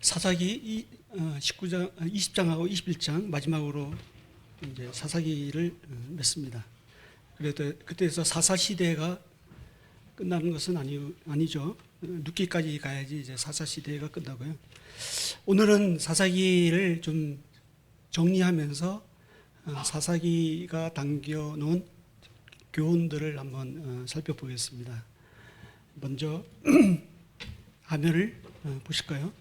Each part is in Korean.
사사기 19장, 20장하고 21장 마지막으로 이제 사사기를 맺습니다. 그래도 그때에서 사사 시대가 끝나는 것은 아니죠. 룻기까지 가야지 이제 사사 시대가 끝나고요. 오늘은 사사기를 좀 정리하면서 사사기가 담겨놓은 교훈들을 한번 살펴보겠습니다. 먼저 화면을 보실까요?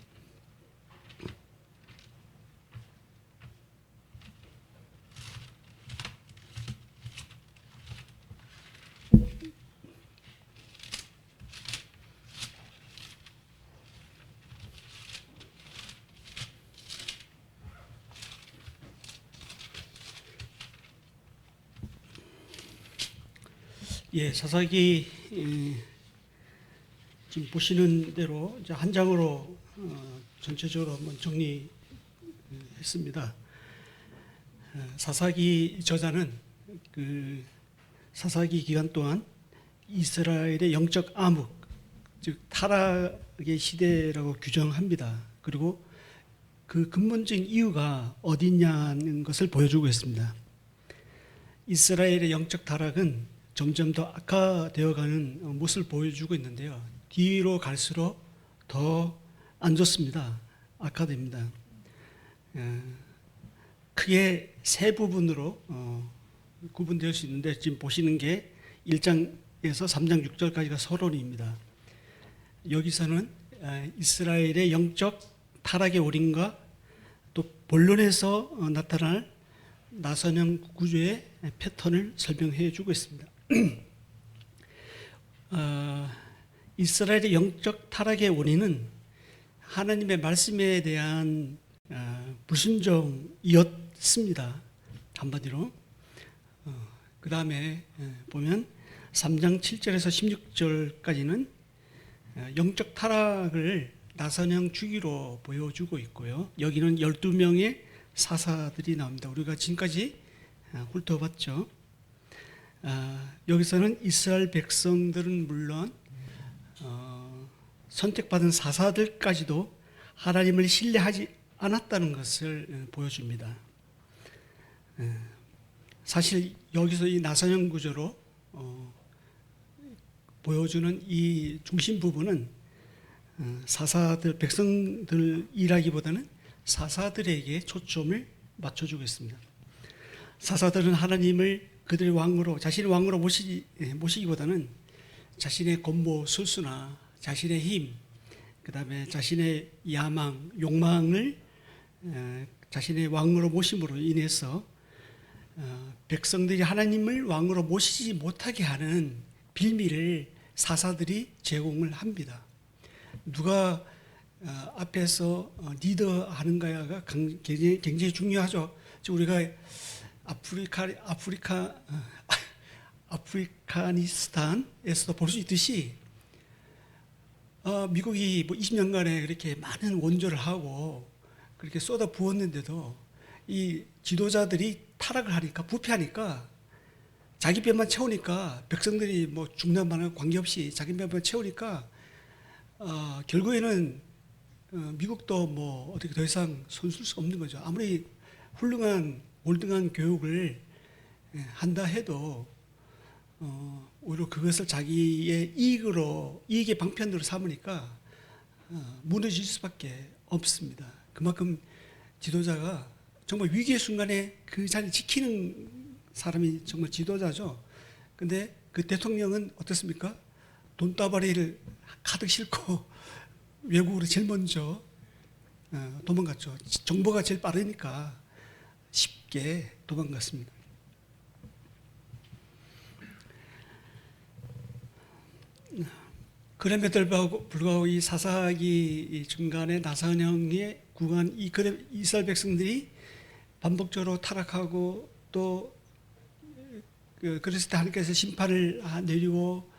예, 사사기 지금 보시는 대로 이제 한 장으로 전체적으로 한번 정리했습니다. 사사기 저자는 그 사사기 기간 동안 이스라엘의 영적 암흑, 즉 타락의 시대라고 규정합니다. 그리고 그 근본적인 이유가 어디냐는 것을 보여주고 있습니다. 이스라엘의 영적 타락은 점점 더 악화되어가는 모습을 보여주고 있는데요. 뒤로 갈수록 더 안 좋습니다. 악화됩니다. 크게 세 부분으로 구분될 수 있는데 지금 보시는 게 1장에서 3장 6절까지가 서론입니다. 여기서는 이스라엘의 영적 타락의 원인과 또 본론에서 나타날 나선형 구조의 패턴을 설명해 주고 있습니다. 이스라엘의 영적 타락의 원인은 하나님의 말씀에 대한 불순종이었습니다. 한마디로. 그 다음에 보면 3장 7절에서 16절까지는 영적 타락을 나선형 주기로 보여주고 있고요. 여기는 12명의 사사들이 나옵니다. 우리가 지금까지 훑어봤죠. 여기서는 이스라엘 백성들은 물론 선택받은 사사들까지도 하나님을 신뢰하지 않았다는 것을 보여줍니다. 사실 여기서 이 나선형 구조로 보여주는 이 중심 부분은 사사들, 백성들이라기보다는 사사들에게 초점을 맞춰주고 있습니다. 사사들은 하나님을 그들의 왕으로, 자신의 왕으로 모시기보다는 자신의 권모, 술수나 자신의 힘, 그 다음에 자신의 야망, 욕망을 자신의 왕으로 모심으로 인해서 백성들이 하나님을 왕으로 모시지 못하게 하는 빌미를 사사들이 제공을 합니다. 누가 앞에서 리더하는가가 굉장히 중요하죠. 우리가 아프리카니스탄에서도 볼 수 있듯이 미국이 뭐 20년간에 그렇게 많은 원조를 하고 그렇게 쏟아 부었는데도 이 지도자들이 타락을 하니까, 부패하니까, 자기 배만 채우니까, 백성들이 뭐 중남한과 관계없이 자기 배만 채우니까 결국에는 미국도 뭐 어떻게 더 이상 손쓸 수 없는 거죠. 아무리 훌륭한 월등한 교육을 한다 해도 오히려 그것을 자기의 이익의 방편으로 삼으니까 무너질 수밖에 없습니다. 그만큼 지도자가 정말 위기의 순간에 그 자리를 지키는 사람이 정말 지도자죠. 근데 그 대통령은 어떻습니까? 돈다발이를 가득 싣고 외국으로 제일 먼저 도망갔죠. 정보가 제일 빠르니까 쉽게 도망갔습니다. 그럼에도 불구하고 이 사사기 중간에 나선형의 구간, 이스라엘 백성들이 반복적으로 타락하고 또 그랬을 때 하나님께서 심판을 내리고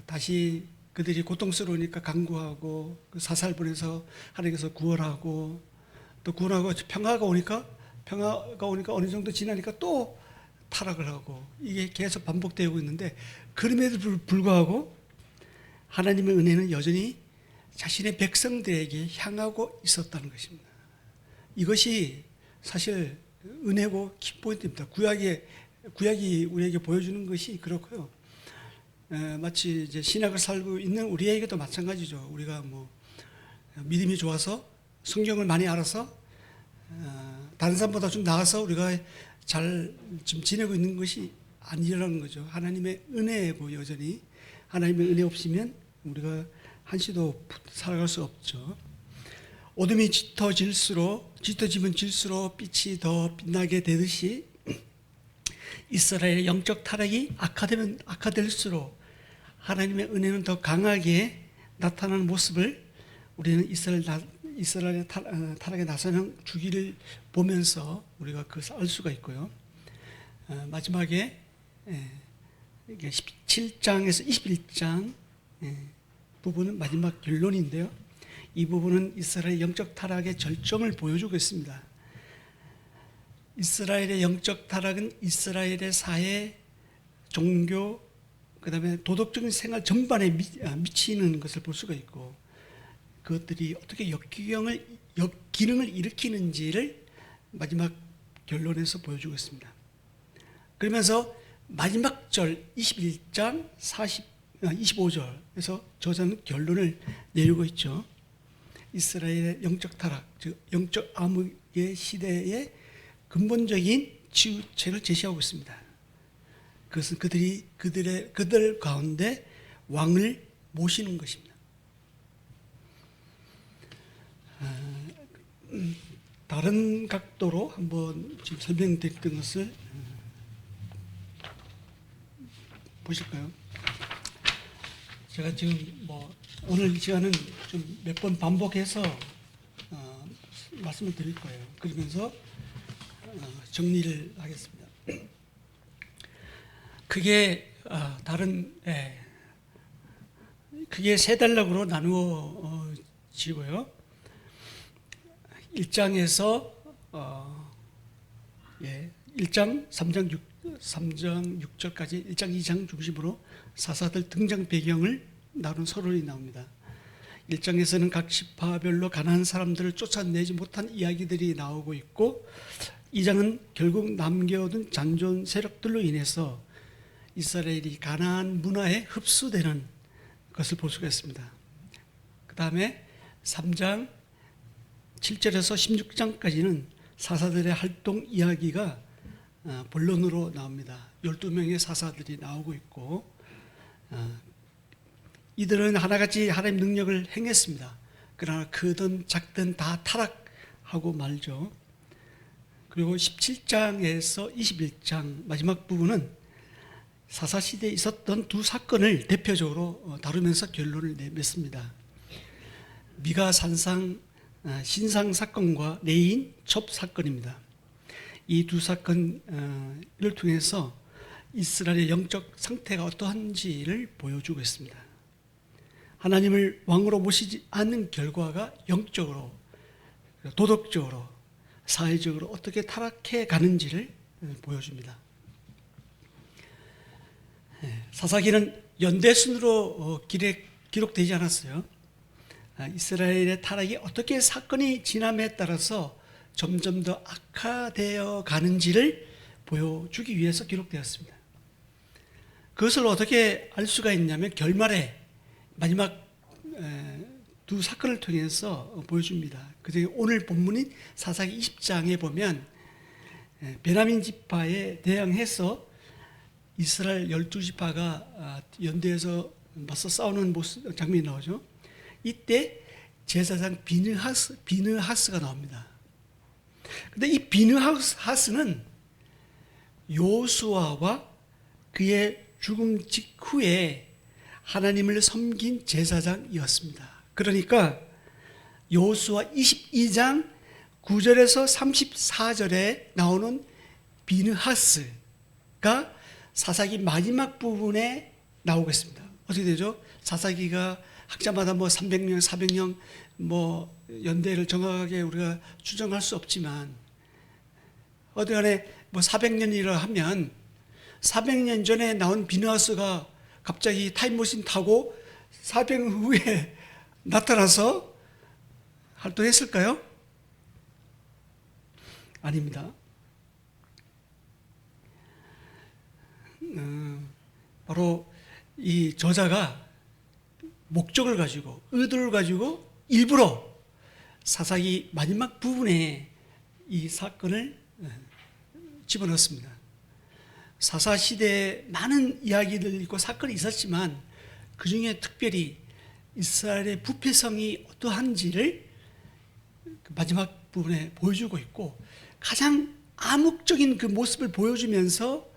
다시 그들이 고통스러우니까 간구하고 사사를 보내서 하나님께서 구원하고 또 구원하고 평화가 오니까 어느 정도 지나니까 또 타락을 하고 이게 계속 반복되고 있는데 그럼에도 불구하고 하나님의 은혜는 여전히 자신의 백성들에게 향하고 있었다는 것입니다. 이것이 사실 은혜고 키포인트입니다. 구약이 우리에게 보여주는 것이 그렇고요. 마치 이제 신약을 살고 있는 우리에게도 마찬가지죠. 우리가 뭐 믿음이 좋아서 성경을 많이 알아서 다른 사람보다 좀 나아서 우리가 잘 지금 지내고 있는 것이 아니라는 거죠. 하나님의 은혜고 여전히 하나님의 은혜 없이면 우리가 한시도 살아갈 수 없죠. 어둠이 짙어지면 질수록 빛이 더 빛나게 되듯이 이스라엘의 영적 타락이 악화될수록 하나님의 은혜는 더 강하게 나타나는 모습을 우리는 이스라엘의 타락에 나서는 주기를 보면서 우리가 그것을 알 수가 있고요. 마지막에 17장에서 21장 부분은 마지막 결론인데요. 이 부분은 이스라엘의 영적 타락의 절정을 보여주고 있습니다. 이스라엘의 영적 타락은 이스라엘의 사회, 종교, 그 다음에 도덕적인 생활 전반에 미치는 것을 볼 수가 있고, 그것들이 어떻게 역기능을 일으키는지를 마지막 결론에서 보여주고 있습니다. 그러면서 마지막 절 21장 25절에서 저자는 결론을 내리고 있죠. 이스라엘의 영적 타락, 즉 영적 암흑의 시대의 근본적인 치유책을 제시하고 있습니다. 그것은 그들 가운데 왕을 모시는 것입니다. 다른 각도로 한번 지금 설명드렸던 것을 보실까요? 제가 지금 오늘 이 시간은 좀 몇 번 반복해서 말씀을 드릴 거예요. 그러면서 정리를 하겠습니다. 크게 세 단락으로 나누어지고요. 1장에서 1장 3장 6절까지 1장 2장 중심으로 사사들 등장 배경을 나눈 서론이 나옵니다. 1장에서는 각 지파별로 가난한 사람들을 쫓아내지 못한 이야기들이 나오고 있고, 2장은 결국 남겨둔 잔존 세력들로 인해서 이스라엘이 가나안 문화에 흡수되는 것을 볼 수가 있습니다. 그 다음에 3장 7절에서 16장까지는 사사들의 활동 이야기가 본론으로 나옵니다. 12명의 사사들이 나오고 있고, 이들은 하나같이 하나님 능력을 행했습니다. 그러나 크든 작든 다 타락하고 말죠. 그리고 17장에서 21장 마지막 부분은 사사시대에 있었던 두 사건을 대표적으로 다루면서 결론을 맺습니다. 미가 산상 신상 사건과 레인 첩 사건입니다. 이 두 사건을 통해서 이스라엘의 영적 상태가 어떠한지를 보여주고 있습니다. 하나님을 왕으로 모시지 않는 결과가 영적으로, 도덕적으로, 사회적으로 어떻게 타락해 가는지를 보여줍니다. 사사기는 연대순으로 기록되지 않았어요. 이스라엘의 타락이 어떻게 사건이 지남에 따라서 점점 더 악화되어 가는지를 보여주기 위해서 기록되었습니다. 그것을 어떻게 알 수가 있냐면 결말에 마지막 두 사건을 통해서 보여줍니다. 그중에 오늘 본문인 사사기 20장에 보면 베냐민 지파에 대항해서 이스라엘 12지파가 연대해서 맞서 싸우는 장면이 나오죠. 이때 제사장 비느하스가 나옵니다. 근데 이 비느하스는 요수아와 그의 죽음 직후에 하나님을 섬긴 제사장이었습니다. 그러니까 여호수아 22장 9절에서 34절에 나오는 비느하스가 사사기 마지막 부분에 나오겠습니다. 어떻게 되죠? 사사기가 학자마다 300년, 400년 연대를 정확하게 우리가 추정할 수 없지만 어디간에 400년이라 하면 400년 전에 나온 비느하스가 갑자기 타임머신 타고 400년 후에 나타나서 활동했을까요? 아닙니다. 바로 이 저자가 목적을 가지고, 의도를 가지고 일부러 사사기 마지막 부분에 이 사건을 집어넣습니다. 사사 시대에 많은 이야기들 있고 사건이 있었지만 그 중에 특별히 이스라엘의 부패성이 어떠한지를 마지막 부분에 보여주고 있고, 가장 암묵적인 그 모습을 보여주면서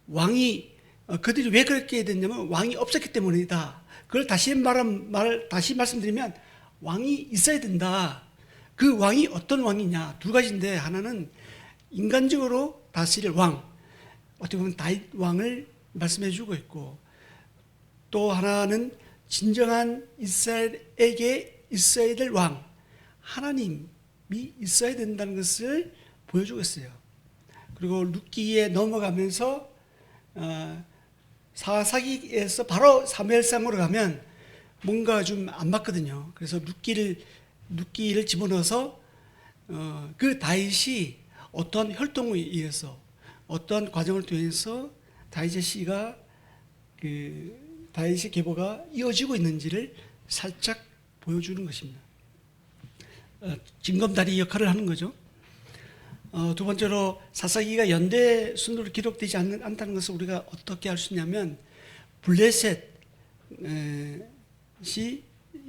왕이 그들이 왜 그렇게 됐냐면 왕이 없었기 때문이다. 그걸 다시 말씀드리면 왕이 있어야 된다. 그 왕이 어떤 왕이냐? 두 가지인데, 하나는 인간적으로 다스릴 왕, 어떻게 보면 다윗 왕을 말씀해 주고 있고, 또 하나는 진정한 이스라엘에게 있어야 될 왕, 하나님이 있어야 된다는 것을 보여주고 있어요. 그리고 룻기에 넘어가면서 사사기에서 바로 사무엘상으로 가면 뭔가 좀 안 맞거든요. 그래서 룻기를 집어넣어서 그 다윗이 어떤 혈통에 의해서, 어떤 과정을 통해서 다윗의 시가 다윗의 계보가 이어지고 있는지를 살짝 보여주는 것입니다. 징검다리 역할을 하는 거죠. 두 번째로 사사기가 연대 순으로 기록되지 않다는 것을 우리가 어떻게 알 수 있냐면, 블레셋이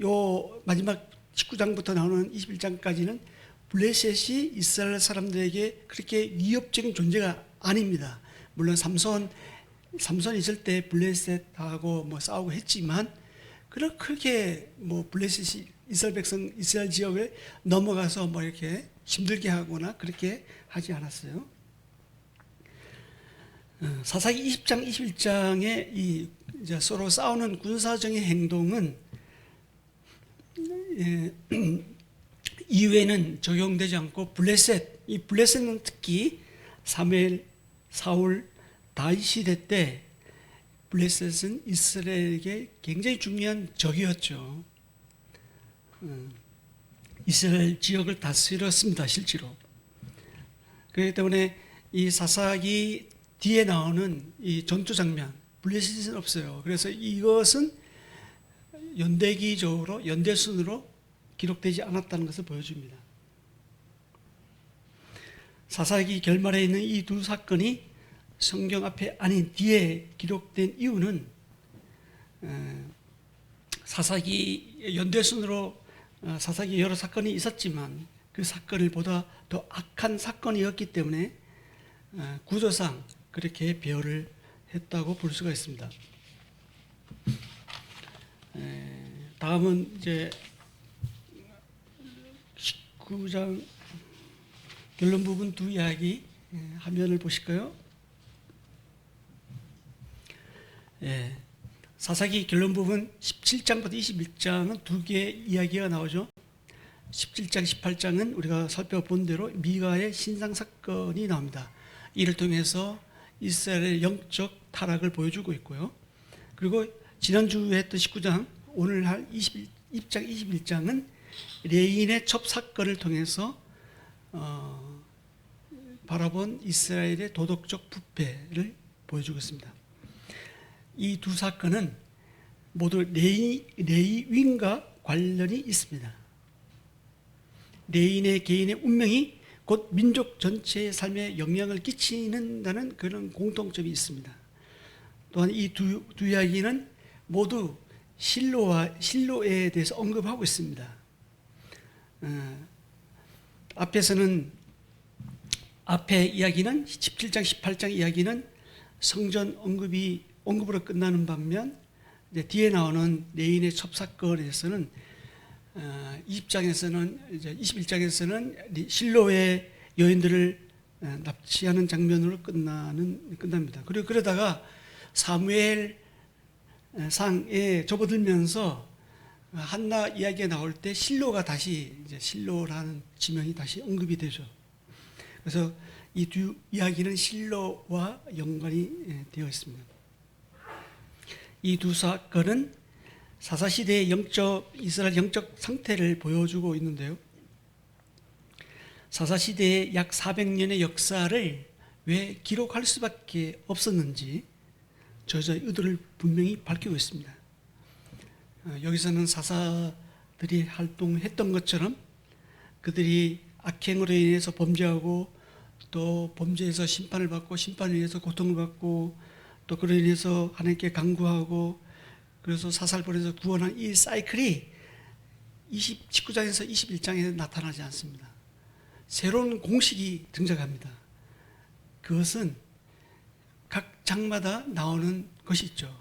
요 마지막 19장부터 나오는 21장까지는 블레셋이 이스라엘 사람들에게 그렇게 위협적인 존재가 아닙니다. 물론 삼손 있을 때 블레셋하고 뭐 싸우고 했지만, 그렇게 뭐 블레셋이 이스라엘 지역을 넘어가서 뭐 이렇게 힘들게 하거나 그렇게 하지 않았어요. 사사기 20장, 21장의 이제 서로 싸우는 군사적인 행동은 이후에는 적용되지 않고, 이 블레셋은 특히 사무엘, 사울, 다윗 시대 때 블레셋은 이스라엘에게 굉장히 중요한 적이었죠. 이스라엘 지역을 다스렸습니다, 실제로. 그렇기 때문에 이 사사기 뒤에 나오는 이 전투 장면, 블레셋은 없어요. 그래서 이것은 연대기적으로, 연대순으로 기록되지 않았다는 것을 보여줍니다. 사사기 결말에 있는 이 두 사건이 성경 앞에 아닌 뒤에 기록된 이유는, 사사기 연대순으로 사사기 여러 사건이 있었지만 그 사건을 보다 더 악한 사건이었기 때문에 구조상 그렇게 배열을 했다고 볼 수가 있습니다. 다음은 이제 19장 결론 부분 두 이야기 화면을 보실까요? 사사기 결론 부분 17장부터 21장은 두 개의 이야기가 나오죠. 17장, 18장은 우리가 살펴본 대로 미가의 신상 사건이 나옵니다. 이를 통해서 이스라엘의 영적 타락을 보여주고 있고요. 그리고 지난주에 했던 19장, 오늘 할 20장, 21장은 레인의 첩 사건을 통해서 바라본 이스라엘의 도덕적 부패를 보여주고 있습니다. 이 두 사건은 모두 레위인과 관련이 있습니다. 레인의 개인의 운명이 곧 민족 전체의 삶에 영향을 끼치는다는 그런 공통점이 있습니다. 또한 이 두 이야기는 모두 실로에 대해서 언급하고 있습니다. 앞에 이야기는 17장, 18장 이야기는 성전 언급으로 끝나는 반면, 이제 뒤에 나오는 레인의 첩 사건에서는 21장에서는 실로의 여인들을 납치하는 장면으로 끝납니다. 그리고 그러다가 사무엘 상에 접어들면서 한나 이야기가 나올 때 실로가 다시 이제 실로라는 지명이 다시 언급이 되죠. 그래서 이 두 이야기는 실로와 연관이 되어 있습니다. 이 두 사건은 사사시대의 이스라엘 영적 상태를 보여주고 있는데요. 사사시대의 약 400년의 역사를 왜 기록할 수밖에 없었는지 저자의 의도를 분명히 밝히고 있습니다. 여기서는 사사들이 활동했던 것처럼 그들이 악행으로 인해서 범죄하고 또 범죄에서 심판을 받고 심판에 의해서 고통을 받고 또 그로 인해서 하나님께 간구하고 그래서 사살벌에서 구원한 이 사이클이 19장에서 21장에 나타나지 않습니다. 새로운 공식이 등장합니다. 그것은 각 장마다 나오는 것이 있죠.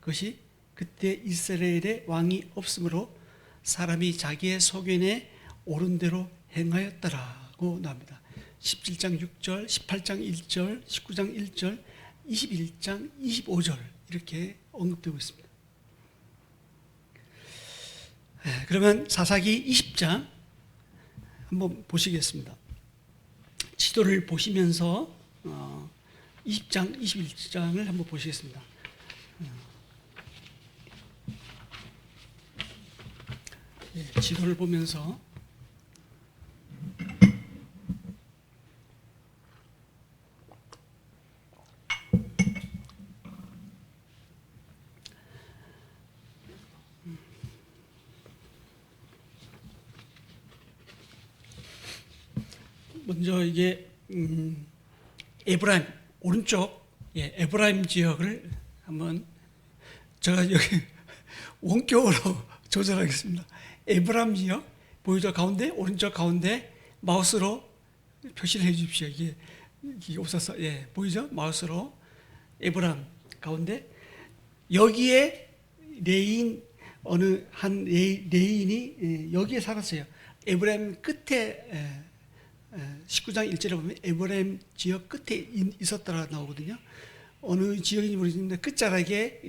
그것이 그때 이스라엘의 왕이 없으므로 사람이 자기의 소견에 옳은 대로 행하였더라고 나옵니다. 17장 6절, 18장 1절, 19장 1절, 21장 25절 이렇게 언급되고 있습니다. 그러면 사사기 20장 한번 보시겠습니다. 지도를 보시면서 20장, 21장을 한번 보시겠습니다. 지도를 보면서 먼저 이게 에브라임 오른쪽 에브라임 지역을 한번 제가 여기 원격으로 조절하겠습니다. 에브라임 지역 보이죠? 가운데 오른쪽 가운데 마우스로 표시를 해주십시오. 이게 없어서 보이죠? 마우스로 에브라임 가운데 여기에 레인 어느 한 레인이 여기에 살았어요. 에브라임 끝에 19장 1절에 보면 에브라임 지역 끝에 있었더라 나오거든요. 어느 지역인지 모르겠는데 끝자락에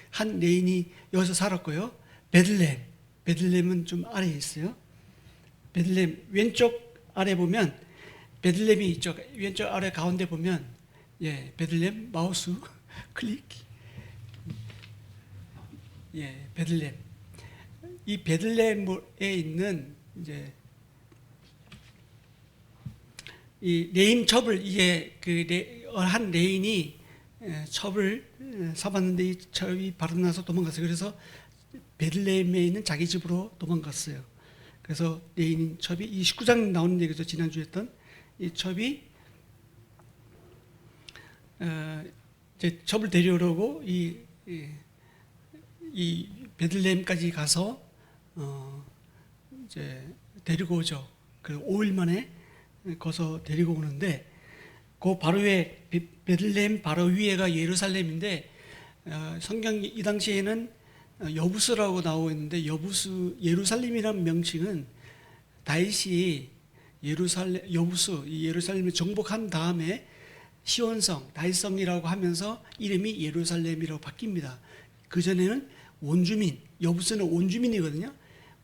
한 레인이 여기서 살았고요. 베들레헴은 좀 아래에 있어요. 베들레헴 왼쪽 아래 보면 베들레헴이 있죠. 왼쪽 아래 가운데 보면 베들레헴 마우스 클릭. 베들레헴. 이 베들레헴에 있는 이제 이 레인 첩을 이게 한 레인이 첩을 사봤는데 이 첩이 바로나서 도망갔어요. 그래서 베들레헴에 있는 자기 집으로 도망갔어요. 그래서 레인 첩이 이 19장 나오는 얘기죠. 지난주에 했던 이 첩이 이제 첩을 데려오려고 이 베들레헴까지 가서 이제 데리고 오죠. 그 5일 만에 거서 데리고 오는데 그 바로 위에 베들레헴 바로 위에가 예루살렘인데 성경 이 당시에는 여부스라고 나오고 있는데 예루살렘이라는 명칭은 다윗이 예루살렘을 정복한 다음에 시온성, 다윗성이라고 하면서 이름이 예루살렘이라고 바뀝니다. 그 전에는 원주민, 여부스는 원주민이거든요.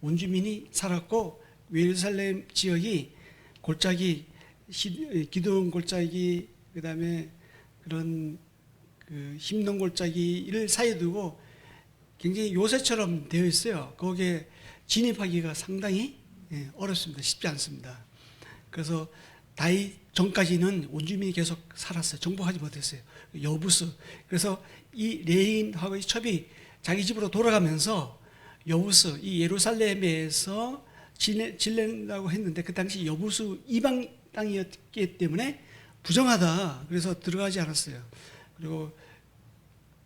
원주민이 살았고 예루살렘 지역이 골짜기, 기드온 골짜기, 그 다음에 그런 힘든 골짜기를 사이에 두고 굉장히 요새처럼 되어 있어요. 거기에 진입하기가 상당히 어렵습니다. 쉽지 않습니다. 그래서 다윗 전까지는 원주민이 계속 살았어요. 정복하지 못했어요. 여부스. 그래서 이 레인하고 이 첩이 자기 집으로 돌아가면서 여부스, 이 예루살렘에서 지낸다고 했는데 그 당시 여부수 이방 땅이었기 때문에 부정하다. 그래서 들어가지 않았어요. 그리고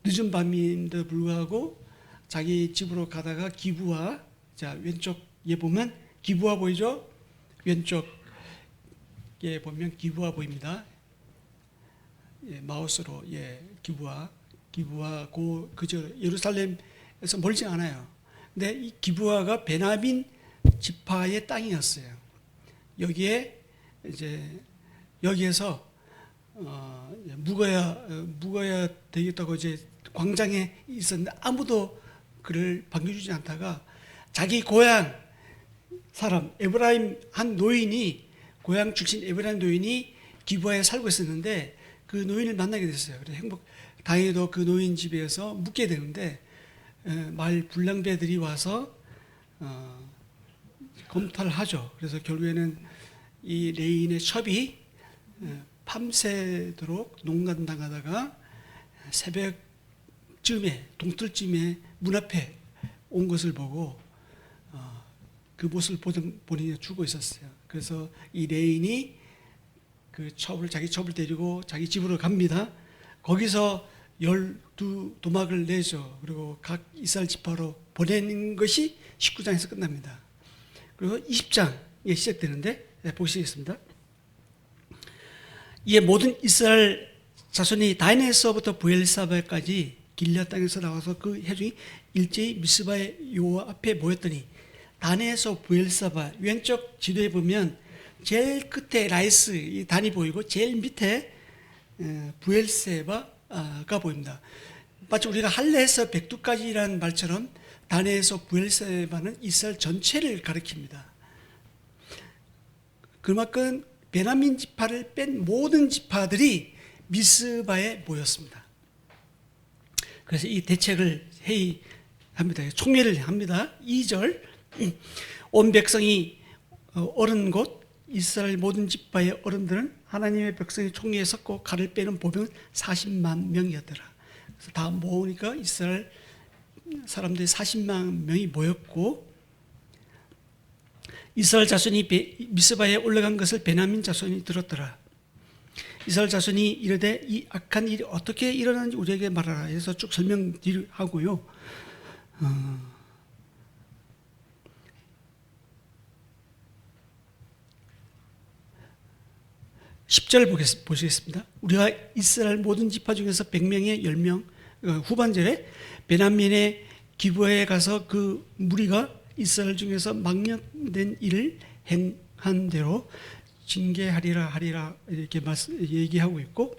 늦은 밤인데도 불구하고 자기 집으로 가다가 기브아, 자 왼쪽에 보면 기브아 보이죠? 왼쪽에 보면 기브아 보입니다. 마우스로 기브아 그저 예루살렘에서 멀지 않아요. 근데 이 기브아가 베냐민 지파의 땅이었어요. 여기에서 묵어야 되겠다고 이제 광장에 있었는데 아무도 그를 반겨주지 않다가 자기 고향 사람 에브라임 한 노인이 고향 출신 에브라임 노인이 기브아에 살고 있었는데 그 노인을 만나게 됐어요. 그래서 다행히도 그 노인 집에서 묵게 되는데 마을 불량배들이 와서 검탈을 하죠. 그래서 결국에는 이 레인의 첩이 밤새도록 농간당하다가 새벽쯤에 동틀쯤에 문 앞에 온 것을 보고 그 모습을 보던 본인이 죽어 있었어요. 그래서 이 레인이 자기 첩을 데리고 자기 집으로 갑니다. 거기서 12도막을 내죠. 그리고 각 이스라엘 지파로 보내는 것이 19장에서 끝납니다. 그리고 20장에 시작되는데 보시겠습니다. 이에 모든 이스라엘 자손이 다인에서부터 브엘사바까지 길앗 땅에서 나와서 그 회중이 일제히 미스바의 여호와 앞에 모였더니 단에서 브엘사바 왼쪽 지도에 보면 제일 끝에 라이스 이 단이 보이고 제일 밑에 브엘세바가 보입니다. 마치 우리가 할례에서 백두까지라는 말처럼 단에서 브엘세바는 이스라엘 전체를 가리킵니다. 그만큼 베냐민 지파를 뺀 모든 지파들이 미스바에 모였습니다. 그래서 이 대책을 회의합니다. 총회를 합니다. 2절 온 백성이 어른 곧 이스라엘 모든 지파의 어른들은 하나님의 백성이 총회에 섰고 칼을 빼는 보병은 40만 명이었더라. 그래서 다 모으니까 이스라엘 사람들이 40만 명이 모였고 이스라엘 자손이 미스바에 올라간 것을 베냐민 자손이 들었더라. 이스라엘 자손이 이르되 이 악한 일이 어떻게 일어났는지 우리에게 말하라 해서 쭉 설명하고요. 10절 보시겠습니다. 우리가 이스라엘 모든 지파 중에서 100명의 10명 후반절에 베냐민의 기브아에 가서 그 무리가 이스라엘 중에서 망령된 일을 행한 대로 징계하리라 이렇게 얘기하고 있고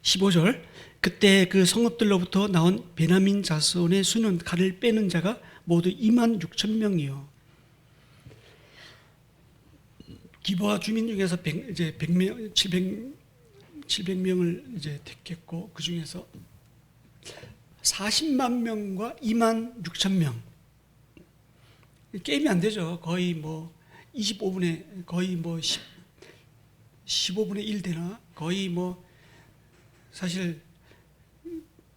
15절 그때 그 성읍들로부터 나온 베냐민 자손의 수는 칼을 빼는 자가 모두 2만 6천 명이요. 기브아 주민 중에서 100명, 700명을 이제 택했고 그 중에서 40만 명과 2만 6천 명. 게임이 안 되죠. 거의 뭐 25분의 거의 뭐 15분의 1 되나 거의 뭐 사실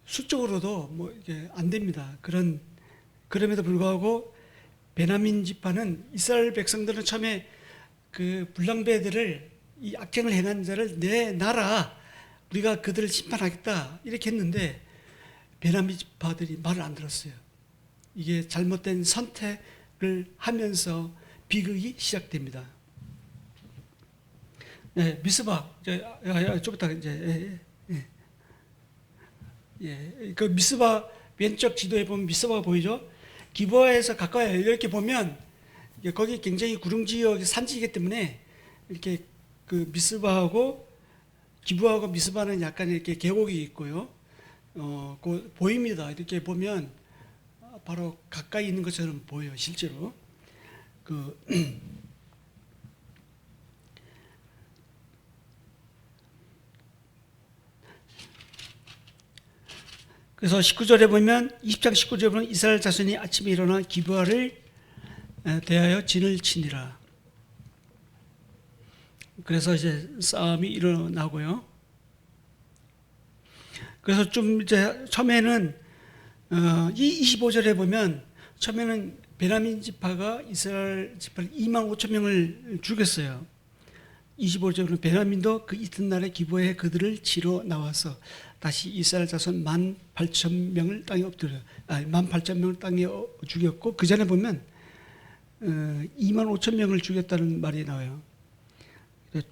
수적으로도 뭐 이게 안 됩니다. 그럼에도 불구하고 베냐민 지파는 이스라엘 백성들은 처음에 그 불량배들을 이 악행을 행한 자를 내 나라 우리가 그들을 심판하겠다 이렇게 했는데 베냐민 지파들이 말을 안 들었어요. 이게 잘못된 선택을 하면서 비극이 시작됩니다. 네, 미스바 좀 이따 이제 그 미스바 왼쪽 지도에 보면 미스바가 보이죠? 기브아에서 가까워요. 이렇게 보면 거기 굉장히 구릉 지역 산지이기 때문에 이렇게 그 미스바하고 기브아하고 미스바는 약간 이렇게 계곡이 있고요. 보입니다. 이렇게 보면 바로 가까이 있는 것처럼 보여요. 실제로 그래서 19절에 보면 20장 19절에 보면 이스라엘 자손이 아침에 일어나 기브아를 대하여 진을 치니라. 그래서 이제 싸움이 일어나고요. 그래서 좀 이제 처음에는 이 25절에 보면 처음에는 베냐민 지파가 이스라엘 지파를 2만 5천 명을 죽였어요. 25절은 베냐민도 그 이튿날에 기브아에 그들을 치러 나와서 다시 이스라엘 자손 18,000명을 땅에 엎드려 18,000명을 땅에 죽였고 그 전에 보면 2만 5천 명을 죽였다는 말이 나와요.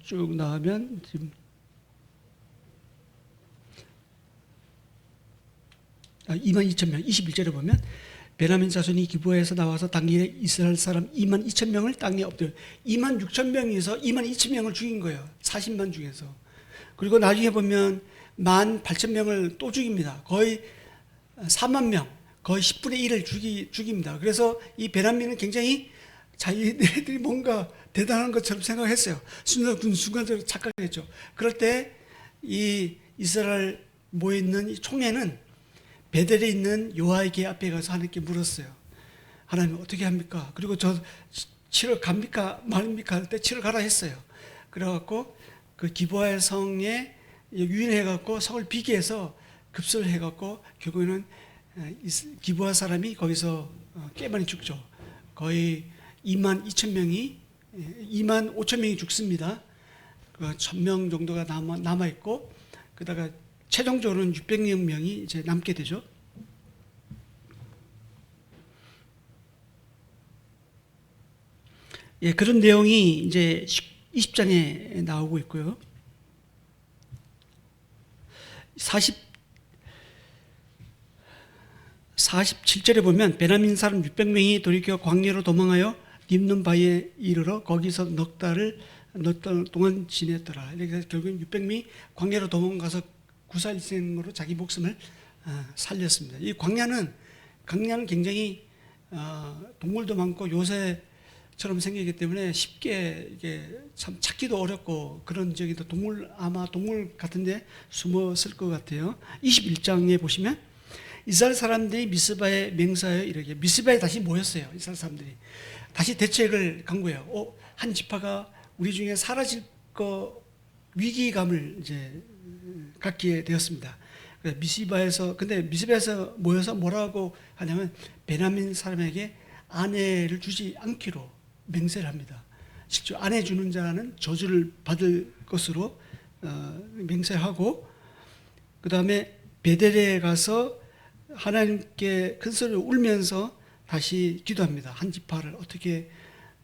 쭉 나오면 지금 2만 2천 명 21절에 보면 베냐민 자손이 기브아에서 나와서 당일에 이스라엘 사람 2만 2천 명을 땅에 엎드려 2만 6천 명에서 2만 2천 명을 죽인 거예요. 40만 중에서. 그리고 나중에 보면 18,000명을 또 죽입니다. 거의 4만 명, 거의 10분의 1을 죽입니다. 그래서 이 베냐민은 굉장히 자기네들이 뭔가 대단한 것처럼 생각했어요. 순간적으로 착각했죠. 그럴 때 이 이스라엘 모여있는 이 총회는 베델에 있는 여호와의 앞에 가서 하나님께 물었어요. 하나님 어떻게 합니까? 그리고 저 치러 갑니까 말입니까 할 때 치러 가라 했어요. 그래갖고 그 기브아의 성에 유인해갖고 성을 비기해서 급습을 해갖고 결국에는 기브아 사람이 거기서 꽤 많이 죽죠. 거의 2만 2천 명이 2만 5천 명이 죽습니다. 그 1,000명 정도가 남아 있고 그다가 최종적으로는 600여 명이 이제 남게 되죠. 예, 그런 내용이 이제 20장에 나오고 있고요. 47절에 보면 베냐민 사람 600명이 돌이켜 광야로 도망하여 림논 바위에 이르러 거기서 넉 달 동안 지냈더라. 그래서 결국 600명이 광야로 도망가서 구사일생으로 자기 목숨을 살렸습니다. 이 광야는 굉장히 동물도 많고 요새처럼 생기기 때문에 쉽게 이게 참 찾기도 어렵고 그런 지역이 아마 동물 같은데 숨었을 것 같아요. 21장에 보시면 이스라엘 사람들이 미스바에 맹세하여 이르기를, 미스바에 다시 모였어요. 이스라엘 사람들이 다시 대책을 강구해요. 한 지파가 우리 중에 사라질 거 위기감을 이제 갖게 되었습니다. 근데 미스바에서 모여서 뭐라고 하냐면 베냐민 사람에게 아내를 주지 않기로 맹세를 합니다. 직접 아내 주는 자는 저주를 받을 것으로 맹세하고, 그 다음에 베델에 가서 하나님께 큰 소리로 울면서 다시 기도합니다. 한 지파를 어떻게,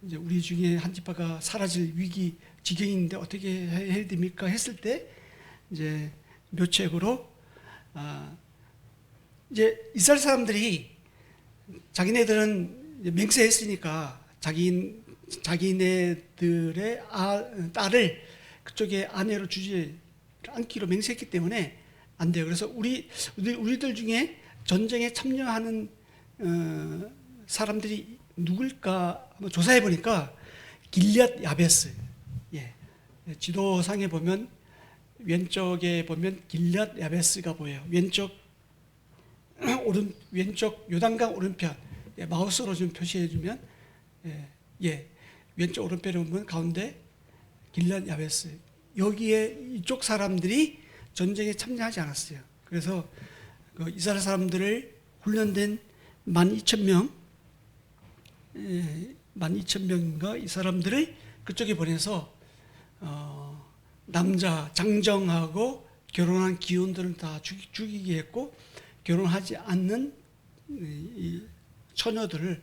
이제 우리 중에 한 지파가 사라질 위기 지경인데 어떻게 해야 됩니까? 했을 때 이제 묘책으로 이제 이스라엘 사람들이 자기네들은 맹세했으니까 자기네들의 딸을 그쪽에 아내로 주지 않기로 맹세했기 때문에 안 돼요. 그래서 우리들 중에 전쟁에 참여하는 사람들이 누굴까 한번 조사해 보니까 길앗 야베스, 예, 지도상에 보면 왼쪽에 보면 길앗 야베스가 보여요. 왼쪽 요단강 오른편, 예, 마우스로 좀 표시해 주면 왼쪽 오른편에 보면 가운데 길앗 야베스, 여기에 이쪽 사람들이 전쟁에 참여하지 않았어요. 그래서 그 이스라엘 사람들을 훈련된 12,000명인가 이 사람들을 그쪽에 보내서 남자 장정하고 결혼한 기혼들은 다 죽이게 했고, 결혼하지 않는 이 처녀들을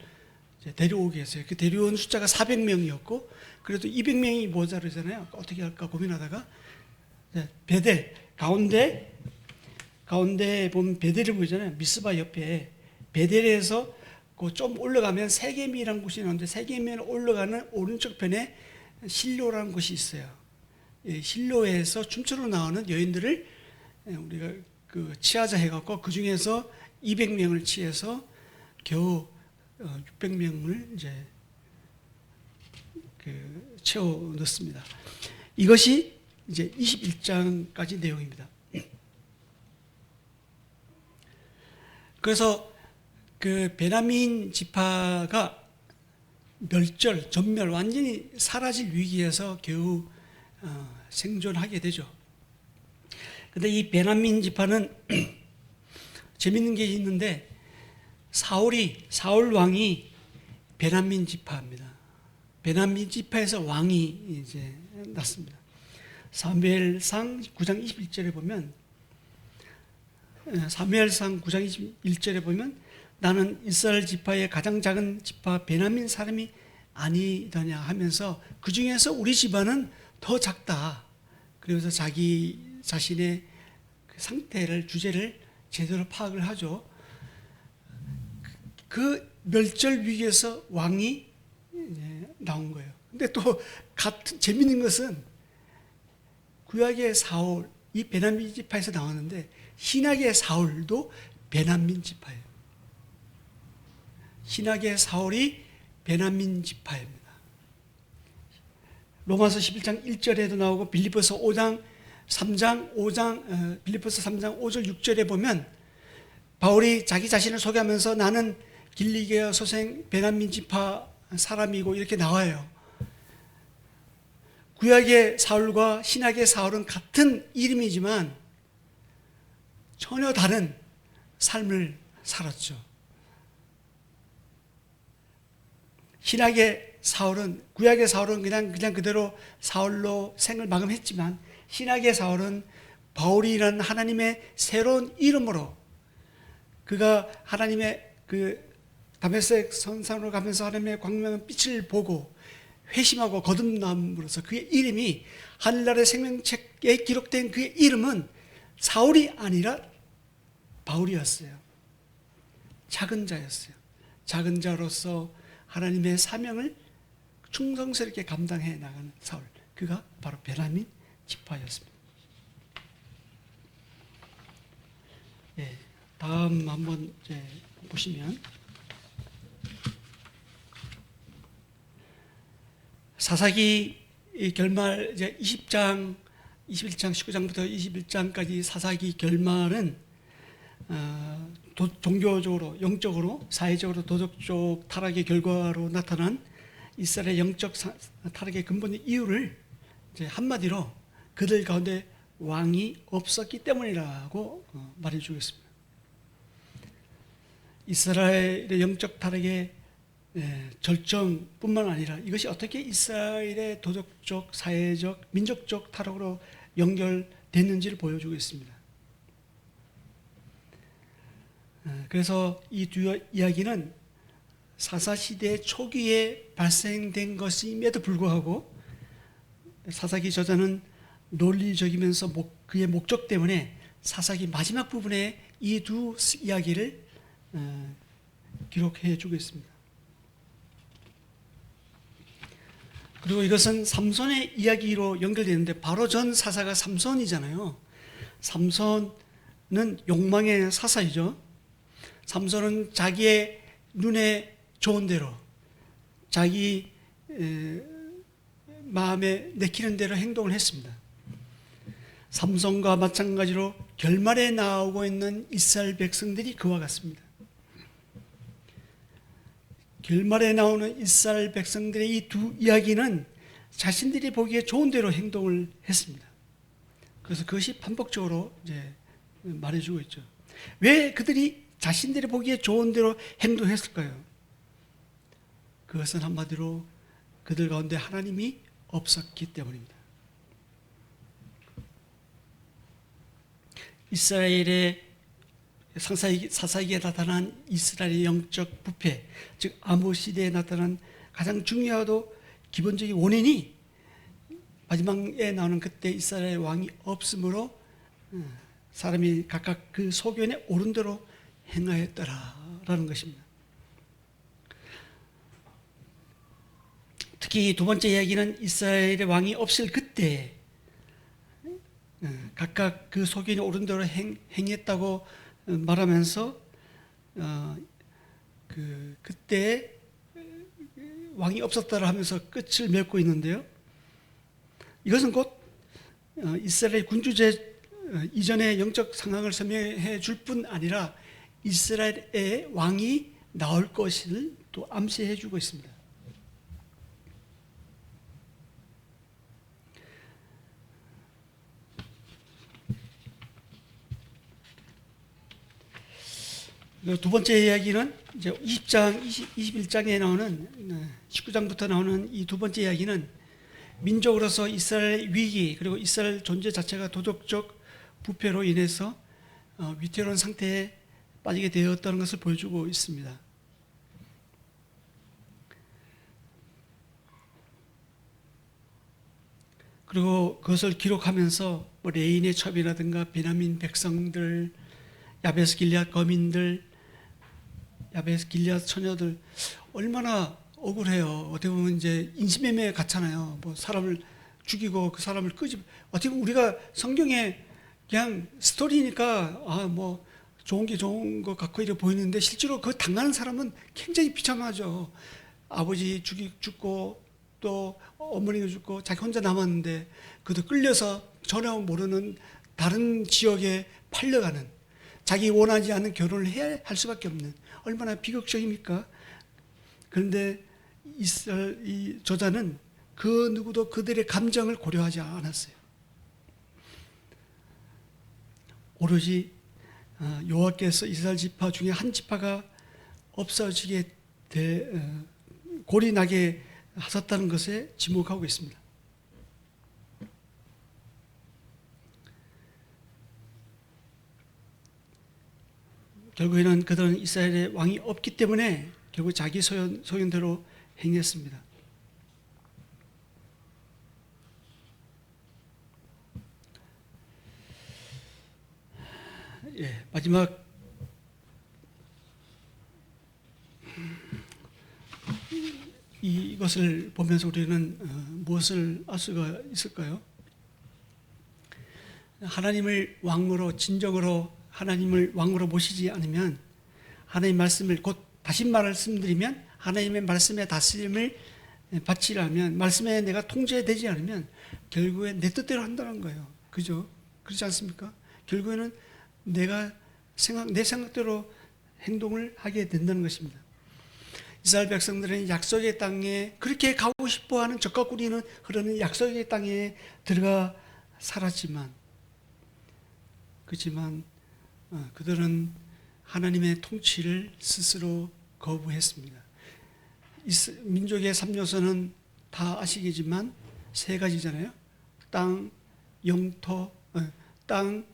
데려오게 했어요. 그 데려온 숫자가 400명이었고 그래도 200명이 모자르잖아요. 어떻게 할까 고민하다가 베델 가운데 보면 베델을 보이잖아요. 미스바 옆에 베델에서 그 좀 올라가면 세겜이라는 곳이 나오는데 세겜에 올라가는 오른쪽 편에 실로라는 곳이 있어요. 실로에서 춤추러 나오는 여인들을 우리가 그 치하자 해갖고 그 중에서 200명을 치해서 겨우 600명을 이제 그 채워 넣습니다. 이것이 이제 21장까지 내용입니다. 그래서 그 베냐민 지파가 전멸, 완전히 사라질 위기에서 겨우 생존하게 되죠. 근데 이 베냐민 지파는 재밌는 게 있는데 사울 왕이 베냐민 지파입니다. 베냐민 지파에서 왕이 이제 났습니다. 사무엘상 9장 21절에 보면 나는 이스라엘 지파의 가장 작은 지파 베냐민 사람이 아니더냐 하면서 그 중에서 우리 집안은 더 작다. 그러면서 자기 자신의 그 상태를, 주제를 제대로 파악을 하죠. 그 멸절 위기에서 왕이 나온 거예요. 근데 또 재밌는 것은 구약의 사울, 이 베냐민 지파에서 나왔는데 신약의 사울도 베냐민 지파예요. 신약의 사울이 베냐민 지파입니다. 로마서 11장 1절에도 나오고 빌립보서 5장 5절 6절에 보면 바울이 자기 자신을 소개하면서 나는 길리게아 소생 베냐민 지파 사람이고 이렇게 나와요. 구약의 사울과 신약의 사울은 같은 이름이지만 전혀 다른 삶을 살았죠. 신약의 사울은, 구약의 사울은 그냥 그대로 사울로 생을 마감했지만 신약의 사울은 바울이라는 하나님의 새로운 이름으로 그가 하나님의 그 다메섹 선산으로 가면서 하나님의 광명한 빛을 보고 회심하고 거듭남으로써 그의 이름이 하늘나라의 생명책에 기록된 그의 이름은 사울이 아니라 바울이었어요. 작은 자였어요. 작은 자로서 하나님의 사명을 충성스럽게 감당해 나가는 사울, 그가 바로 베냐민 지파였습니다. 예, 다음 한번 이제 보시면 사사기 결말 이제 20장, 21장, 19장부터 21장까지 사사기 결말은 종교적으로, 영적으로, 사회적으로, 도덕적 타락의 결과로 나타난 이스라엘의 영적 타락의 근본의 이유를 이제 한마디로 그들 가운데 왕이 없었기 때문이라고 말해주겠습니다. 이스라엘의 영적 타락의 절정뿐만 아니라 이것이 어떻게 이스라엘의 도덕적, 사회적, 민족적 타락으로 연결됐는지를 보여주고 있습니다. 그래서 이 두 이야기는 사사시대 초기에 발생된 것임에도 불구하고 사사기 저자는 논리적이면서 그의 목적 때문에 사사기 마지막 부분에 이 두 이야기를 기록해 주고 있습니다. 그리고 이것은 삼손의 이야기로 연결되는데 바로 전 사사가 삼손이잖아요. 삼손은 욕망의 사사이죠. 삼손은 자기의 눈에 좋은 대로 자기 마음에 내키는 대로 행동을 했습니다. 삼손과 마찬가지로 결말에 나오고 있는 이스라엘 백성들이 그와 같습니다. 결말에 나오는 이스라엘 백성들의 이 두 이야기는 자신들이 보기에 좋은 대로 행동을 했습니다. 그래서 그것이 반복적으로 이제 말해주고 있죠. 왜 그들이 자신들이 보기에 좋은 대로 행동했을까요? 그것은 한마디로 그들 가운데 하나님이 없었기 때문입니다. 이스라엘의 사사기에 나타난 이스라엘의 영적 부패, 즉 아모 시대에 나타난 가장 중요하고 기본적인 원인이 마지막에 나오는 그때 이스라엘 왕이 없으므로 사람이 각각 그 소견에 옳은 대로 행하였더라라는 것입니다. 특히 두 번째 이야기는 이스라엘의 왕이 없을 그때 각각 그 소견이 옳은 대로 행했다고 말하면서 그때 왕이 없었다라 하면서 끝을 맺고 있는데요. 이것은 곧 이스라엘 군주제 이전의 영적 상황을 설명해 줄 뿐 아니라 이스라엘의 왕이 나올 것을 또 암시해 주고 있습니다. 두 번째 이야기는 이제 20장, 21장에 나오는 19장부터 나오는 이 두 번째 이야기는 민족으로서 이스라엘 위기 그리고 이스라엘 존재 자체가 도덕적 부패로 인해서 위태로운 상태에 빠지게 되었다는 것을 보여주고 있습니다. 그리고 그것을 기록하면서 뭐 레인의 첩이라든가 베냐민 백성들, 야베스 길앗 거민들, 야베스 길앗 처녀들 얼마나 억울해요. 어떻게 보면 이제 인신매매에 갇잖아요. 뭐 사람을 죽이고 그 사람을 어떻게 보면 우리가 성경에 그냥 스토리니까 뭐 좋은 게 좋은 것 같고 이래 보이는데 실제로 그 당하는 사람은 굉장히 비참하죠. 아버지 죽고 또 어머니가 죽고 자기 혼자 남았는데 그도 끌려서 전혀 모르는 다른 지역에 팔려가는, 자기 원하지 않는 결혼을 해야 할 수밖에 없는, 얼마나 비극적입니까? 그런데 이 저자는 그 누구도 그들의 감정을 고려하지 않았어요. 오로지 여호와께서 이스라엘 지파 중에 한 지파가 없어지게 골이 나게 하셨다는 것에 지목하고 있습니다. 결국에는 그들은 이스라엘에 왕이 없기 때문에 결국 자기 소견대로 행했습니다. 마지막 이것을 보면서 우리는 무엇을 알 수가 있을까요? 하나님을 왕으로, 진정으로 하나님을 왕으로 모시지 않으면, 하나님 말씀을, 곧 다시 말씀드리면 하나님의 말씀의 다스림을 받지 않으면, 말씀에 내가 통제되지 않으면 결국에 내 뜻대로 한다는 거예요. 그죠? 그렇지 않습니까? 결국에는 내 생각대로 행동을 하게 된다는 것입니다. 이스라엘 백성들은 약속의 땅에, 그렇게 가고 싶어하는 적과꾸리는 흐르는 약속의 땅에 들어가 살았지만, 그렇지만 그들은 하나님의 통치를 스스로 거부했습니다. 민족의 3요소는 다 아시겠지만 세 가지잖아요. 땅, 영토, 땅,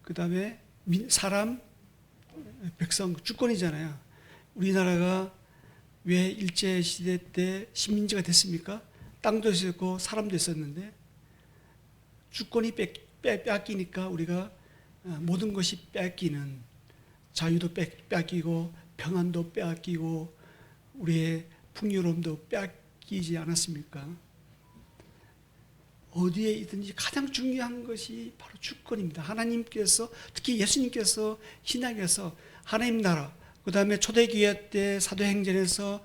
그 다음에 사람, 백성, 주권이잖아요. 우리나라가 왜 일제시대 때 식민지가 됐습니까? 땅도 있었고 사람도 있었는데 주권이 뺏기니까 우리가 모든 것이 뺏기는, 자유도 뺏기고 평안도 뺏기고 우리의 풍요로움도 뺏기지 않았습니까? 어디에 있든지 가장 중요한 것이 바로 주권입니다. 하나님께서, 특히 예수님께서 신약에서 하나님 나라, 그 다음에 초대교회 때 사도행전에서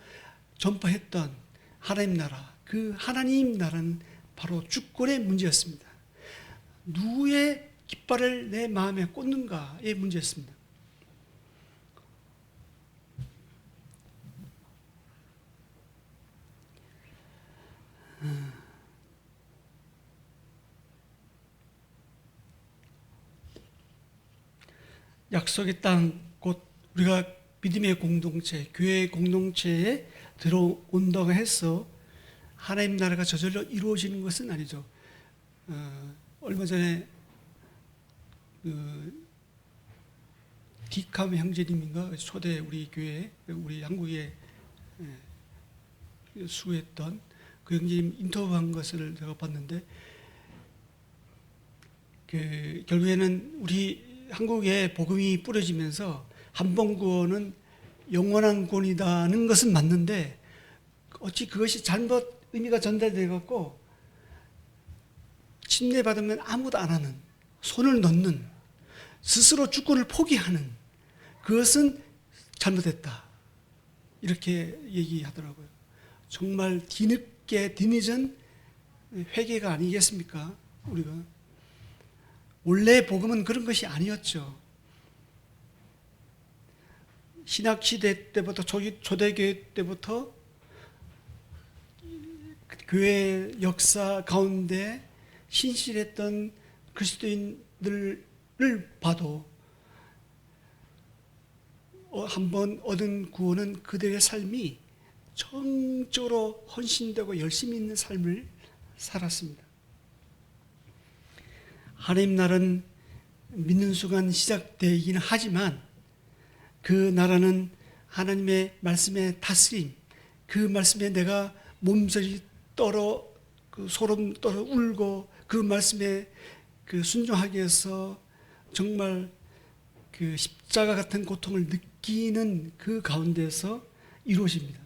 전파했던 하나님 나라, 그 하나님 나라는 바로 주권의 문제였습니다. 누구의 깃발을 내 마음에 꽂는가의 문제였습니다. 약속의 땅, 곧 우리가 믿음의 공동체, 교회의 공동체에 들어온다고 해서 하나님 나라가 저절로 이루어지는 것은 아니죠. 얼마 전에 디캄 형제님인가 초대 우리 교회, 우리 한국에 수고했던 그 형제님 인터뷰한 것을 제가 봤는데, 결국에는 우리 한국에 복음이 뿌려지면서 한 번 구원은 영원한 구원이라는 것은 맞는데, 어찌 그것이 잘못 의미가 전달되어 갖고 침례받으면 아무도 안 하는, 손을 넣는, 스스로 주권을 포기하는, 그것은 잘못했다, 이렇게 얘기하더라고요. 정말 뒤늦은 회개가 아니겠습니까? 우리가 원래 복음은 그런 것이 아니었죠. 신학시대 때부터, 초대교회 때부터 교회 역사 가운데 신실했던 그리스도인들을 봐도 한번 얻은 구원은 그들의 삶이 정적으로 헌신되고 열심히 있는 삶을 살았습니다. 하나님 나라는 믿는 순간 시작되긴 하지만 그 나라는 하나님의 말씀의 다스림, 그 말씀에 내가 몸서리 떨어 소름 떨어 울고 그 말씀에 순종하기 위해서 정말 그 십자가 같은 고통을 느끼는 그 가운데서 이루어집니다.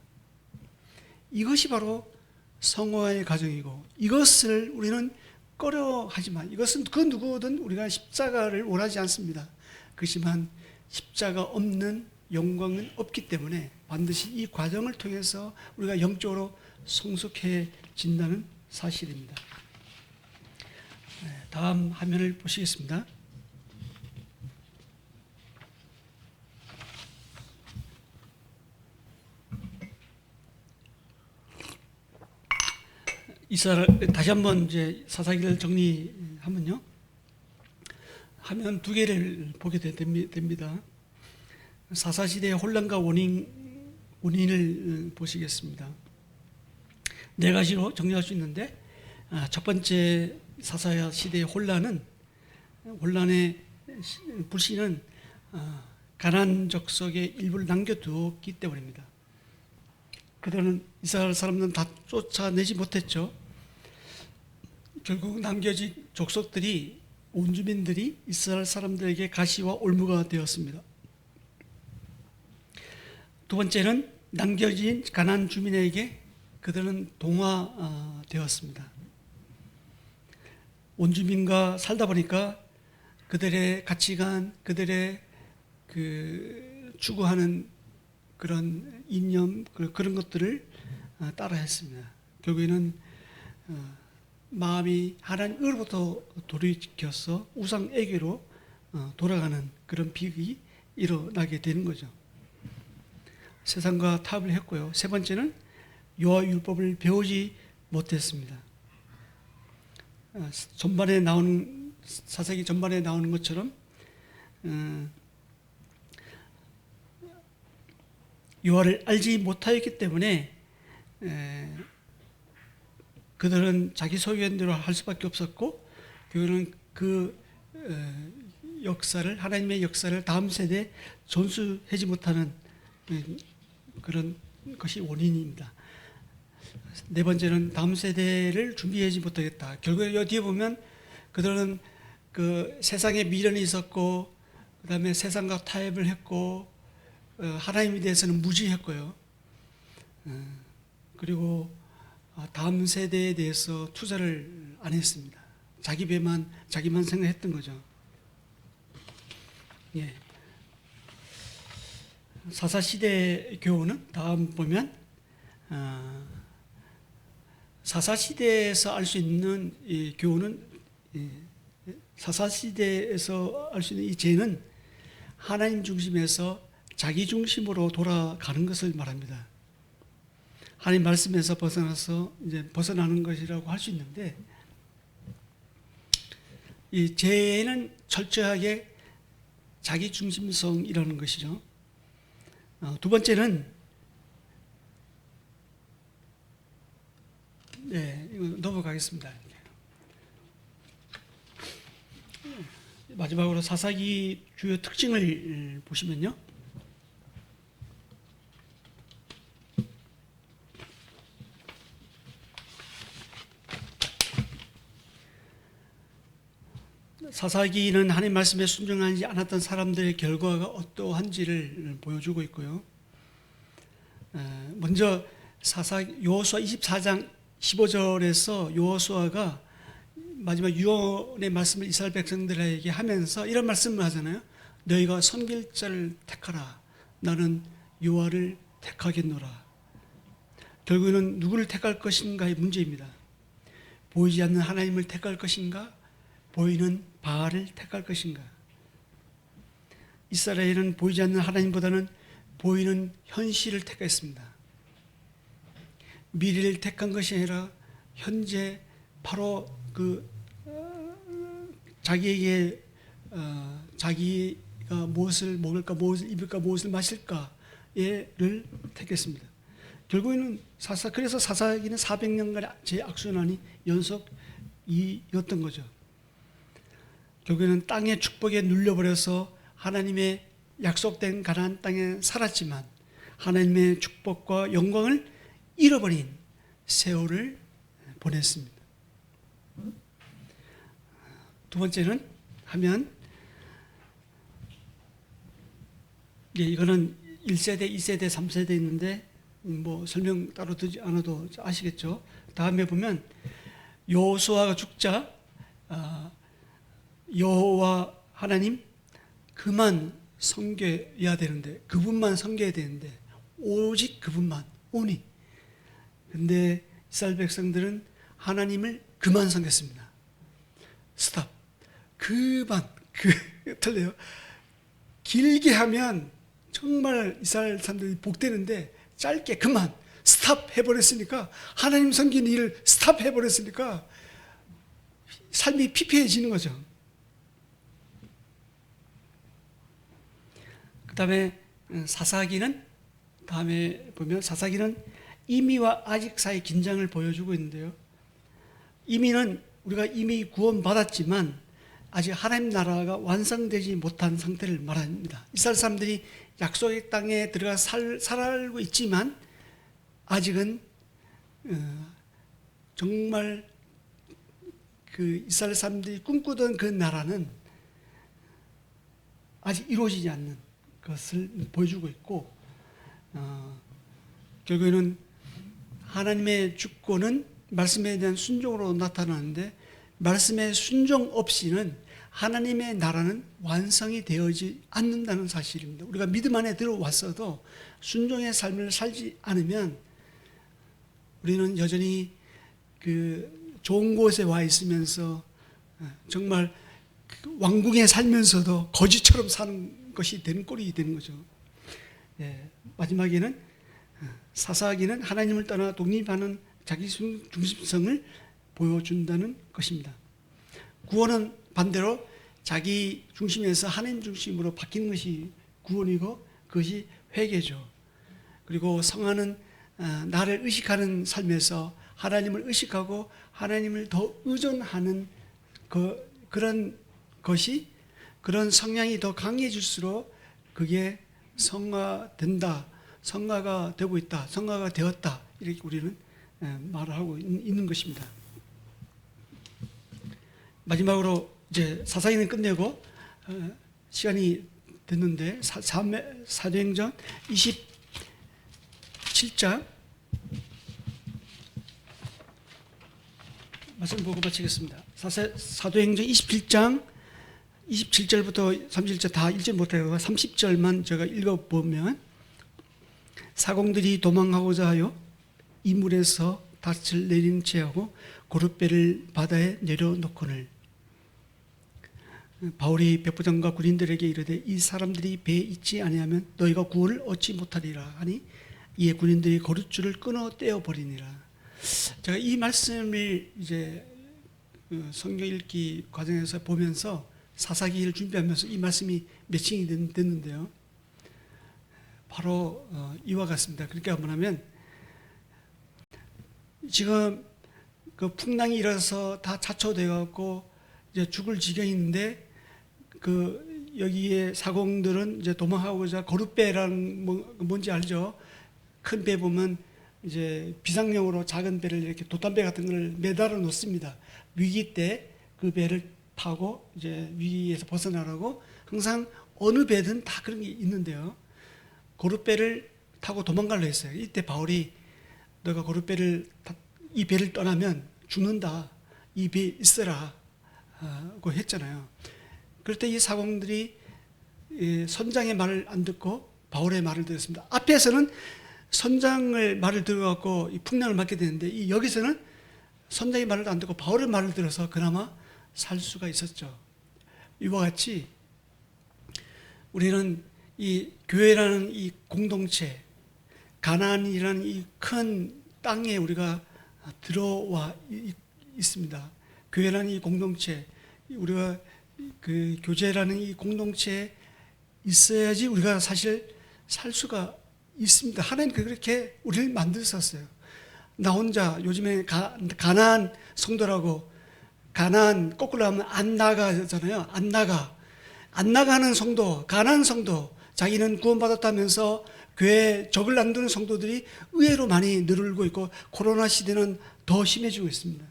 이것이 바로 성화의 과정이고, 이것을 우리는 꺼려하지만, 이것은 그 누구든 우리가 십자가를 원하지 않습니다. 그렇지만 십자가 없는 영광은 없기 때문에 반드시 이 과정을 통해서 우리가 영적으로 성숙해진다는 사실입니다. 다음 화면을 보시겠습니다. 이스라엘, 다시 한번 이제 사사기를 정리하면요, 화면 두 개를 보게 됩니다. 사사시대의 혼란과 원인을 보시겠습니다. 네 가지로 정리할 수 있는데, 첫 번째 사사시대의 혼란의 불신은 가나안 족속의 일부를 남겨두었기 때문입니다. 그들은 이스라엘 사람들은 다 쫓아내지 못했죠. 결국 남겨진 족속들이, 원주민들이 이스라엘 사람들에게 가시와 올무가 되었습니다. 두 번째는 남겨진 가나안 주민에게 그들은 동화되었습니다. 원주민과 살다 보니까 그들의 가치관, 그들의 추구하는 그런 이념, 그런 것들을 따라했습니다. 결국에는 마음이 하나님으로부터 돌이켜서 우상에게로 돌아가는 그런 비극이 일어나게 되는 거죠. 세상과 타협을 했고요. 세 번째는 여호와 율법을 배우지 못했습니다. 전반에 나오는, 사사기 전반에 나오는 것처럼 여호와를 알지 못하였기 때문에 그들은 자기 소견대로 할 수밖에 없었고, 그들은 그 역사를, 하나님의 역사를 다음 세대에 전수하지 못하는 그런 것이 원인입니다. 네 번째는 다음 세대를 준비하지 못하겠다. 결국에 여기에 보면 그들은 그 세상에 미련이 있었고, 그 다음에 세상과 타협을 했고, 하나님에 대해서는 무지했고요. 그리고 다음 세대에 대해서 투자를 안 했습니다. 자기만 생각했던 거죠. 예. 사사시대 교훈은 다음 보면 사사시대에서 알 수 있는 이 교훈은, 사사시대에서 알 수 있는 이 죄는 하나님 중심에서 자기 중심으로 돌아가는 것을 말합니다. 하나님 말씀에서 벗어나는 것이라고 할 수 있는데, 이 죄는 철저하게 자기 중심성이라는 것이죠. 두 번째는, 이거 넘어가겠습니다. 마지막으로 사사기 주요 특징을 보시면요, 사사기는 하나님 말씀에 순종하지 않았던 사람들의 결과가 어떠한지를 보여주고 있고요. 먼저 여호수아 24장 15절에서 여호수아가 마지막 유언의 말씀을 이스라엘 백성들에게 하면서 이런 말씀을 하잖아요. 너희가 섬길 자를 택하라. 나는 여호와를 택하겠노라. 결국에는 누구를 택할 것인가의 문제입니다. 보이지 않는 하나님을 택할 것인가, 보이는 바알을 택할 것인가. 이스라엘은 보이지 않는 하나님보다는 보이는 현실을 택했습니다. 미래를 택한 것이 아니라 현재 바로 자기에게 자기가 무엇을 먹을까, 무엇을 입을까, 무엇을 마실까를 택했습니다. 결국에는 그래서 사사기는 400년간의 제악순환이 연속이었던 거죠. 결국에는 땅의 축복에 눌려버려서 하나님의 약속된 가나안 땅에 살았지만 하나님의 축복과 영광을 잃어버린 세월을 보냈습니다. 두 번째는 이거는 1세대, 2세대, 3세대 있는데 설명 따로 드리지 않아도 아시겠죠. 다음에 보면 여호수아가 죽자 여호와 하나님 그만 섬겨야 되는데, 그분만 섬겨야 되는데, 오직 그분만, 오니. 근데 이스라엘 백성들은 하나님을 그만 섬겼습니다. 스탑. 그만. 틀려요. 길게 하면 정말 이스라엘 사람들이 복되는데, 짧게 그만. 스탑 해버렸으니까, 하나님 섬기는 일을 스탑 해버렸으니까, 삶이 피폐해지는 거죠. 그 다음에 사사기는, 다음에 보면 사사기는 이미와 아직 사이 긴장을 보여주고 있는데요. 이미는 우리가 이미 구원받았지만 아직 하나님 나라가 완성되지 못한 상태를 말합니다. 이스라엘 사람들이 약속의 땅에 들어가 살고 있지만 아직은 정말 그 이스라엘 사람들이 꿈꾸던 그 나라는 아직 이루어지지 않는 것을 보여주고 있고, 결국에는 하나님의 주권은 말씀에 대한 순종으로 나타나는데, 말씀의 순종 없이는 하나님의 나라는 완성이 되어지 않는다는 사실입니다. 우리가 믿음 안에 들어왔어도 순종의 삶을 살지 않으면 우리는 여전히 그 좋은 곳에 와 있으면서 정말 왕궁에 살면서도 거지처럼 사는 것이 되는 꼴이 되는 거죠. 마지막에는 사사기는 하나님을 떠나 독립하는 자기 중심성을 보여준다는 것입니다. 구원은 반대로 자기 중심에서 하나님 중심으로 바뀌는 것이 구원이고, 그것이 회개죠. 그리고 성화는 나를 의식하는 삶에서 하나님을 의식하고 하나님을 더 의존하는 그런 것이, 그런 성향이 더 강해질수록 그게 성화된다, 성화가 되고 있다, 성화가 되었다, 이렇게 우리는 말하고 있는 것입니다. 마지막으로 이제 사사기는 끝내고 시간이 됐는데, 사도행전 27장 말씀 보고 마치겠습니다. 사도행전 27장 27절부터 31절 다 읽지 못하고 30절만 제가 읽어보면, 사공들이 도망하고자 하여 이물에서 닻을 내린 채하고 고룻배를 바다에 내려놓거늘 바울이 백부장과 군인들에게 이르되 이 사람들이 배에 있지 아니하면 너희가 구원을 얻지 못하리라 하니, 이에 군인들이 거룻줄을 끊어 떼어버리니라. 제가 이 말씀을 이제 성경 읽기 과정에서 보면서 사사기를 준비하면서 이 말씀이 매칭이 됐는데요. 바로 이와 같습니다. 그러니까 뭐냐면, 지금 그 풍랑이 일어서 다 자초돼 갖고 이제 죽을 지경인데, 그 여기에 사공들은 이제 도망하고자 거룻배라는 뭔지 알죠? 큰 배 보면 이제 비상용으로 작은 배를 이렇게 돛담배 같은 걸 매달아 놓습니다. 위기 때 그 배를 타고 이제 위기에서 벗어나라고. 항상 어느 배든 다 그런 게 있는데요. 고룻배를 타고 도망가려 했어요. 이때 바울이 너가 이 배를 떠나면 죽는다, 이 배에 있어라 고 했잖아요. 그럴 때 이 사공들이 선장의 말을 안 듣고 바울의 말을 들었습니다. 앞에서는 선장의 말을 들어갖고 이 풍랑을 맞게 되는데, 여기서는 선장의 말을 안 듣고 바울의 말을 들어서 그나마 살 수가 있었죠. 이와 같이 우리는 이 교회라는 이 공동체, 가나안이라는 이 큰 땅에 우리가 들어와 있습니다. 교회라는 이 공동체, 우리가 그 교제라는 이 공동체에 있어야지 우리가 사실 살 수가 있습니다. 하나님 그렇게 우리를 만드셨어요. 나 혼자 요즘에 가나안 성도라고, 가나안 거꾸로 하면 안 나가잖아요. 안 나가는 성도, 가나안 성도, 자기는 구원받았다면서 교회에 적을 남기는 성도들이 의외로 많이 늘고 있고, 코로나 시대는 더 심해지고 있습니다.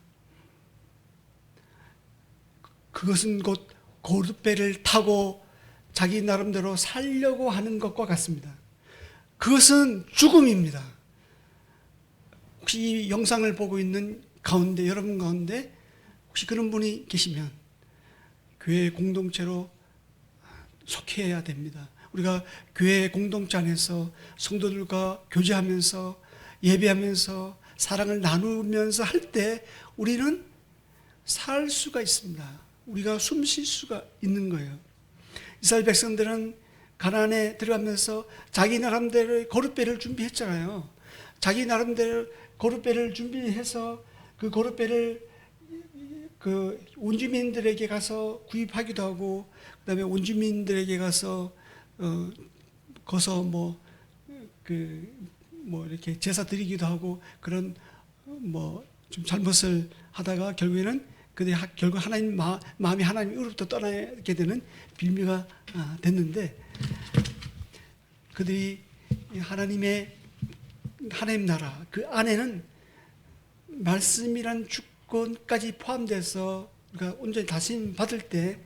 그것은 곧 고룻배를 타고 자기 나름대로 살려고 하는 것과 같습니다. 그것은 죽음입니다. 혹시 이 영상을 보고 있는 가운데, 여러분 가운데 혹시 그런 분이 계시면 교회 공동체로 속해야 됩니다. 우리가 교회 공동체 안에서 성도들과 교제하면서 예배하면서 사랑을 나누면서 할 때 우리는 살 수가 있습니다. 우리가 숨 쉴 수가 있는 거예요. 이스라엘 백성들은 가나안에 들어가면서 자기 나름대로의 거룩배를 준비했잖아요. 자기 나름대로 거룩배를 준비해서 그 거룩배를 그 원주민들에게 가서 구입하기도 하고, 그다음에 원주민들에게 가서 거서 뭐 이렇게 제사 드리기도 하고, 그런 뭐 좀 잘못을 하다가 결국에는 그들이 결국 하나님 마음이 하나님으로부터 떠나게 되는 빌미가 됐는데, 그들이 하나님 나라 그 안에는 말씀이란 주권까지 포함돼서 우리가 온전히 다스림 받을 때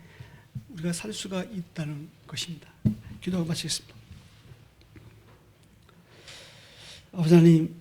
우리가 살 수가 있다는 것입니다. 기도하고 마치겠습니다. 아버지 하나님,